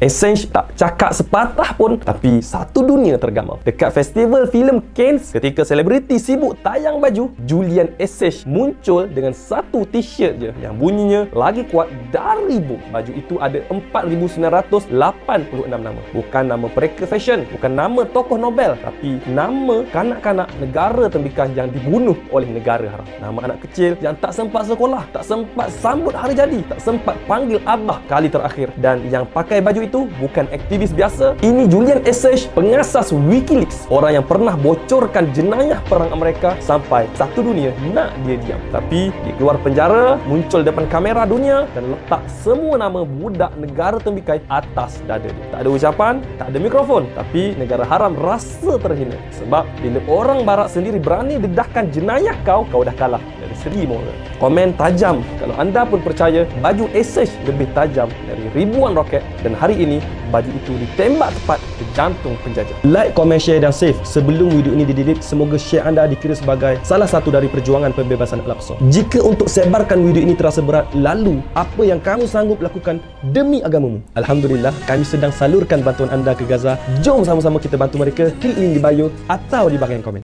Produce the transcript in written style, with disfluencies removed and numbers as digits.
Assange tak cakap sepatah pun, tapi satu dunia tergamam. Dekat festival filem Cannes, ketika selebriti sibuk tayang baju, Julian Assange muncul dengan satu t-shirt je yang bunyinya lagi kuat dari bom. Baju itu ada 4,986 nama. Bukan nama perekat fashion, bukan nama tokoh Nobel, tapi nama kanak-kanak negara tembikan yang dibunuh oleh negara haram. Nama anak kecil yang tak sempat sekolah, tak sempat sambut hari jadi, tak sempat panggil abah kali terakhir. Dan yang pakai baju itu bukan aktivis biasa. Ini Julian Assange, pengasas WikiLeaks, orang yang pernah bocorkan jenayah perang Amerika sampai satu dunia nak dia diam. Tapi dia keluar penjara, muncul depan kamera dunia dan letak semua nama budak negara tembikai atas dada dia. Tak ada ucapan, tak ada mikrofon, tapi negara haram rasa terhina. Sebab bila orang barat sendiri berani dedahkan jenayah kau dah kalah dari segi moral. Komen tajam kalau anda pun percaya baju Assange lebih tajam dari ribuan roket, dan hari ini baju itu ditembak tepat ke jantung penjajah. Like, komen, share dan save. Sebelum video ini di-delete, semoga share anda dikira sebagai salah satu dari perjuangan pembebasan Al-Aqsa. Jika untuk sebarkan video ini terasa berat, lalu apa yang kamu sanggup lakukan demi agamamu? Alhamdulillah, kami sedang salurkan bantuan anda ke Gaza. Jom sama-sama kita bantu mereka. Klik link di bio atau di bahagian komen.